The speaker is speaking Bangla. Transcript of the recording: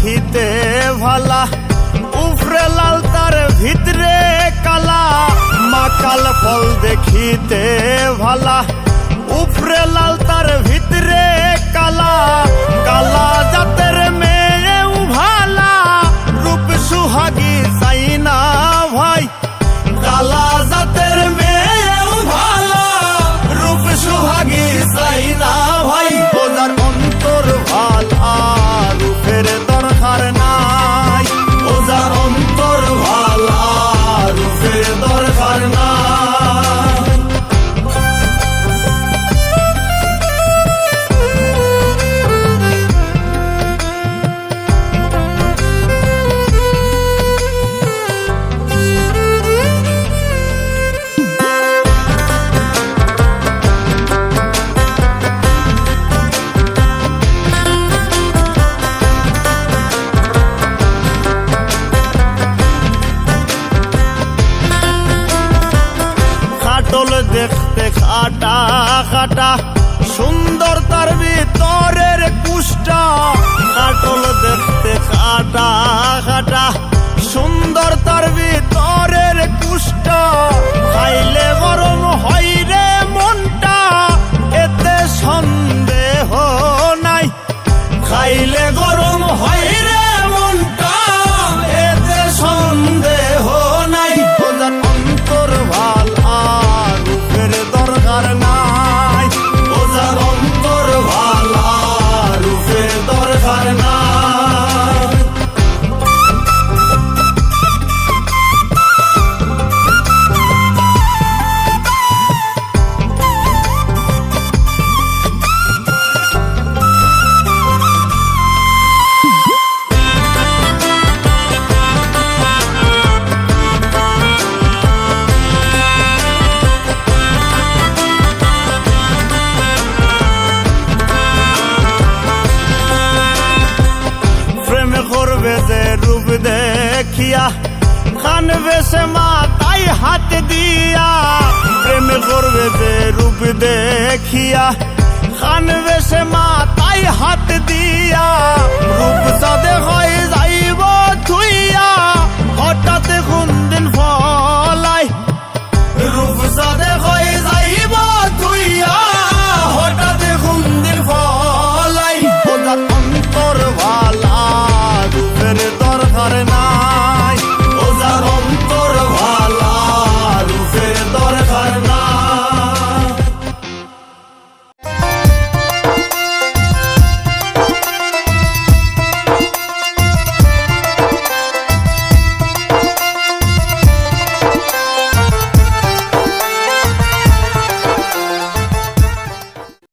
দেখিতে ভালা, উফরে লাল তার ভিতরে কালা। মাকাল ফল দেখিতে ভালা, উফরে লাল তার ভিতরে কালা। কালা জাতের মেয়েও ভালা, রূপ সুহাগী চাই না ভাই। কালা জাতের মেয়েও ভালা, রূপ সুহাগী চাই না ভাই। ওজার অন্তর ভালা, রূপের দরকার নাই। ওজার অন্তর ভালা, রূপের দরকার নাই। খাটল দেখতে খাটা খাটা, সুন্দর তার ভিতরের কুষ্টা। খাটল দেখতে খাটা খাটা, সুন্দর তার ভিতরের কুষ্টা। খাইলে গরম হয় রে মনটা, এতে সন্দেহ নাই। খাইলে গরম হয় রে মনটা, এতে সন্দেহ নাই। ওজার অন্তর ভালা, রূপের দরকার নাই। ওজার অন্তর ভালা, রূপের দরকার নাই। যে রূপ দেখিয়া, খান বেশে মাতাই হাত দিয়া। প্রেম করবে যে রূপ দেখিয়া, খান বেশে মাতাই হাত দিয়া। রূপ সাদে হয়ে যাইব থুইয়া, হঠাৎ কোন দিন ফলাই। রূপ সাদে হয়ে যাইব থুইয়া, হঠাৎ কোন দিন ফলাই। ওজার অন্তর ভালা, রূপের দরকার না।